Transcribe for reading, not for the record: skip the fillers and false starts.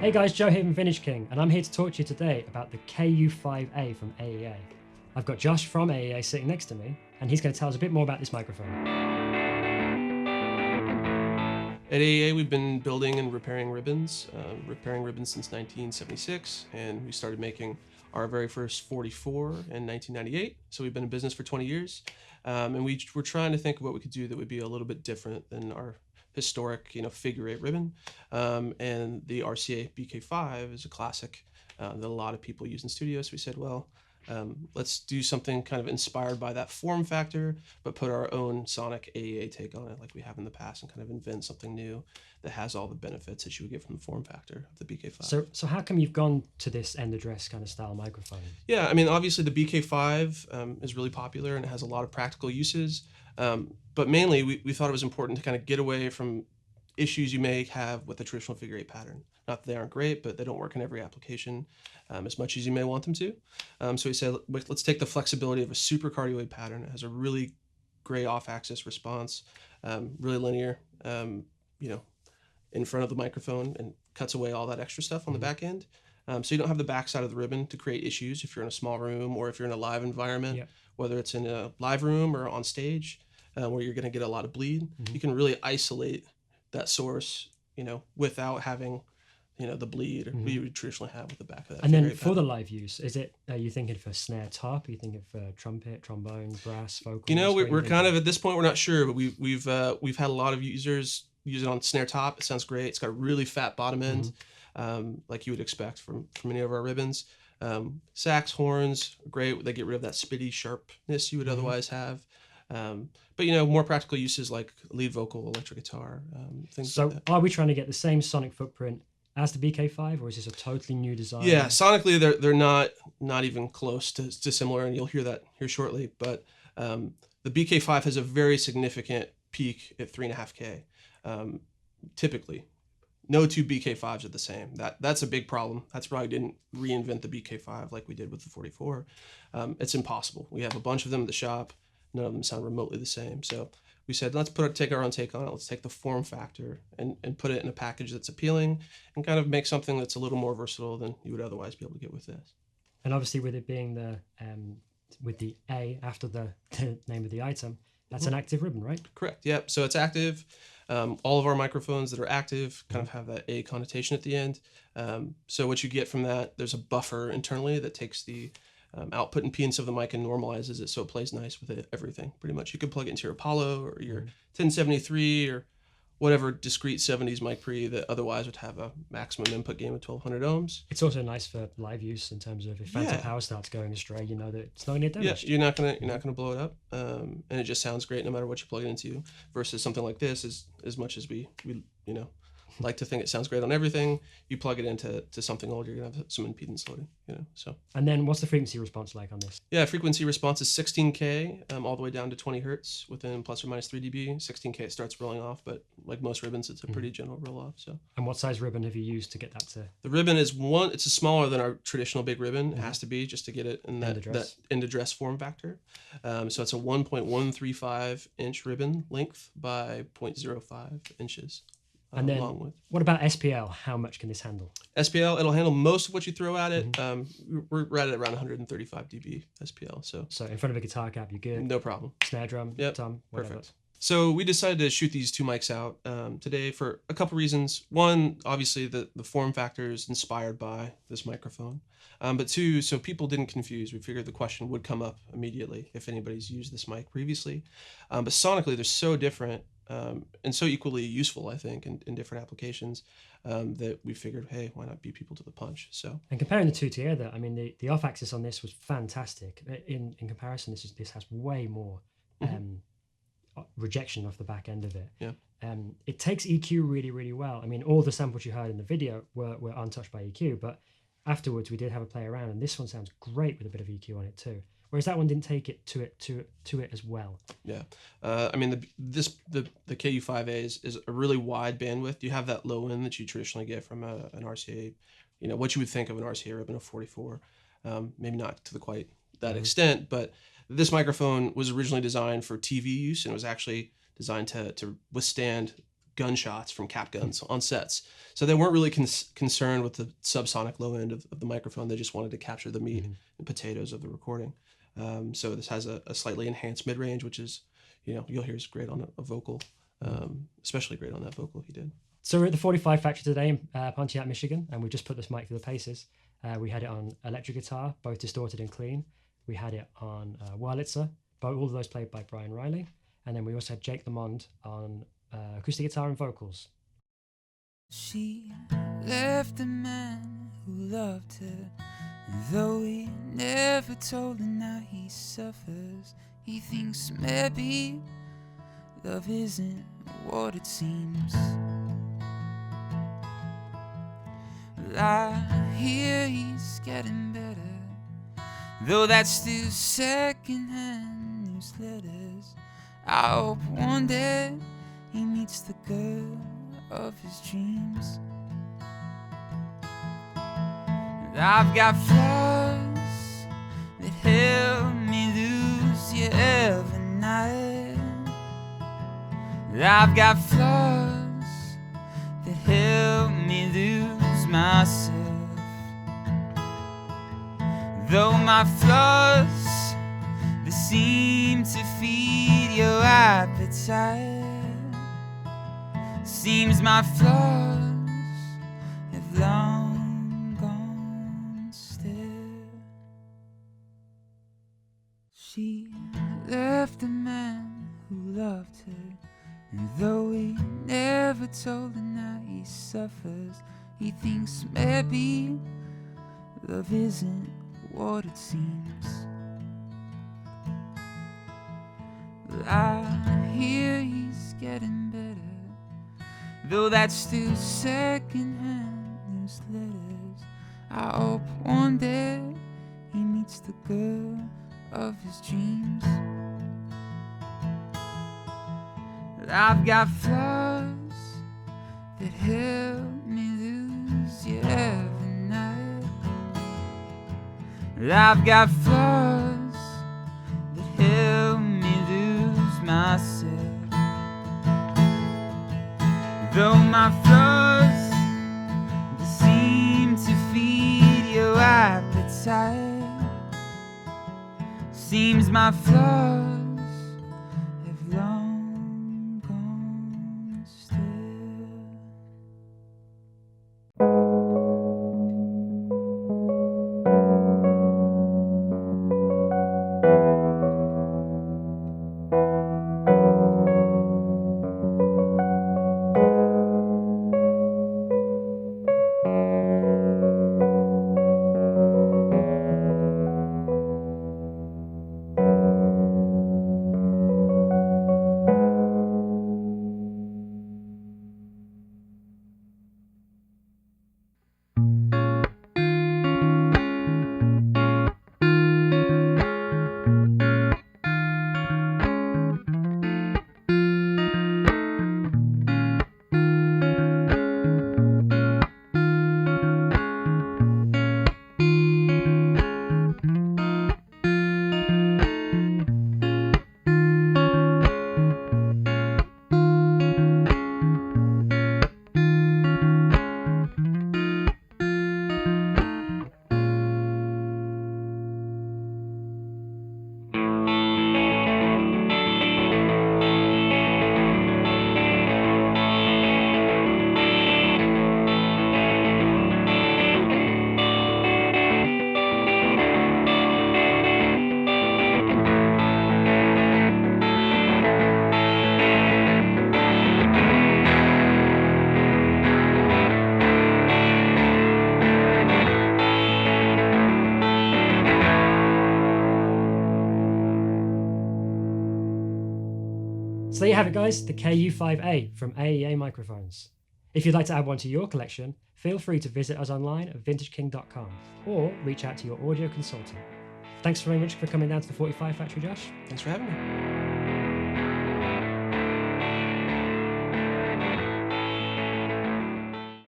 Hey guys, Joe here from Vintage King, and I'm here to talk to you today about the KU5A from AEA. I've got Josh from AEA sitting next to me, and he's going to tell us a bit more about this microphone. At AEA, we've been building and repairing ribbons since 1976, and we started making our very first 44 in 1998. So we've been in business for 20 years, and we're trying to think of what we could do that would be a little bit different than our historic, figure eight ribbon. And the RCA BK5 is a classic that a lot of people use in studios. So we said, well, let's do something kind of inspired by that form factor, but put our own sonic AEA take on it like we have in the past, and kind of invent something new that has all the benefits that you would get from the form factor of the BK5. So how come you've gone to this end address kind of style microphone? Yeah, I mean, obviously the BK5 is really popular and it has a lot of practical uses, but mainly we thought it was important to kind of get away from issues you may have with the traditional figure eight pattern. Not that they aren't great, but they don't work in every application as much as you may want them to. So we said, let's take the flexibility of a supercardioid pattern. It has a really great off-axis response, really linear, in front of the microphone, and cuts away all that extra stuff on the back end. So you don't have the back side of the ribbon to create issues if you're in a small room or if you're in a live environment, whether it's in a live room or on stage where you're going to get a lot of bleed. You can really isolate that source, without having, the bleed we would traditionally have with the back of that. And then for the live use, are you thinking for snare top? Are you thinking for trumpet, trombone, brass, vocal? We're kind of at this point, we're not sure, but we've had a lot of users use it on snare top. It sounds great. It's got a really fat bottom end, like you would expect from any of our ribbons. Sax, horns, great. They get rid of that spitty sharpness you would otherwise have. But more practical uses like lead vocal, electric guitar, things like that. So are we trying to get the same sonic footprint as the BK5, or is this a totally new design? Yeah, sonically they're not even close to similar, and you'll hear that here shortly. But the BK5 has a very significant peak at 3.5K. Typically, no two BK5s are the same. That's a big problem. That's why we didn't reinvent the BK5 like we did with the 44. It's impossible. We have a bunch of them at the shop. None of them sound remotely the same. So we said, let's take our own take on it. Let's take the form factor and put it in a package that's appealing and kind of make something that's a little more versatile than you would otherwise be able to get with this. And obviously with it being with the A after the name of the item, that's an active ribbon, right? Correct. Yep. So it's active. All of our microphones that are active kind of have that A connotation at the end. So what you get from that, there's a buffer internally that takes the output impedance of the mic and normalizes it so it plays nice with everything. Pretty much, you could plug it into your Apollo or your 1073 or whatever discrete 70s mic pre that otherwise would have a maximum input gain of 1200 ohms. It's also nice for live use in terms of if phantom power starts going astray, you know that it's not going to get damaged. Yeah, you're not gonna blow it up, and it just sounds great no matter what you plug it into. Versus something like this, as much as we like to think it sounds great on everything, you plug it into something old, you're gonna have some impedance loading, so. And then what's the frequency response like on this? Yeah, frequency response is 16K, all the way down to 20 hertz within plus or minus 3 dB. 16K it starts rolling off, but like most ribbons, it's a pretty general roll off. So. And what size ribbon have you used to get that to? The ribbon is it's smaller than our traditional big ribbon. It has to be just to get it in that end address form factor. So it's a 1.135 inch ribbon length by 0.05 inches. And then what about SPL? How much can this handle? SPL, it'll handle most of what you throw at it. We're right at around 135 dB SPL. So in front of a guitar cap, you're good? No problem. Snare drum, tom, whatever. Perfect. So we decided to shoot these two mics out today for a couple reasons. One, obviously the form factor is inspired by this microphone. But two, so people didn't confuse. We figured the question would come up immediately if anybody's used this mic previously. But sonically, they're so different. And so equally useful, I think, in different applications that we figured, hey, why not beat people to the punch? So, and comparing the two together, I mean, the off-axis on this was fantastic. In comparison, this has way more rejection off the back end of it. Yeah. It takes EQ really, really well. I mean, all the samples you heard in the video were untouched by EQ, but afterwards we did have a play around, and this one sounds great with a bit of EQ on it too. Whereas that one didn't take it to it as well. Yeah, I mean the KU5A is a really wide bandwidth. You have that low end that you traditionally get from an RCA, what you would think of an RCA ribbon of 44. Maybe not to quite that extent, but this microphone was originally designed for TV use, and it was actually designed to withstand gunshots from cap guns on sets. So they weren't really concerned with the subsonic low end of the microphone. They just wanted to capture the meat and potatoes of the recording. So this has a slightly enhanced mid-range, which is, you'll hear is great on a vocal, especially great on that vocal he did. So we're at the 45 factory today in Pontiac, Michigan, and we just put this mic through the paces. We had it on electric guitar, both distorted and clean. We had it on Wurlitzer, all of those played by Brian Riley. And then we also had Jake Lamond on acoustic guitar and vocals. She left a man who loved her, and though he never told her now he suffers, he thinks maybe love isn't what it seems. Well, I hear he's getting better, though that's still second-hand newsletters. I hope one day he meets the girl of his dreams. And I've got flaws that help me lose you every night. And I've got flaws that help me lose myself. Though my flaws, they seem to feed your appetite. Seems my flaws have long gone still. She left a man who loved her, and though he never told her now he suffers, he thinks maybe love isn't what it seems. Well, I hear he's getting better, though that's still second-hand newsletters. I hope one day he meets the girl of his dreams. But I've got flaws that help me lose you every night. But I've got flaws that help me lose myself. Though my flaws, they seem to feed your appetite. Seems my flaws have long gone still. So there you have it, guys, the KU5A from AEA Microphones. If you'd like to add one to your collection, feel free to visit us online at vintageking.com or reach out to your audio consultant. Thanks very much for coming down to the 45 Factory, Josh. Thanks for having me.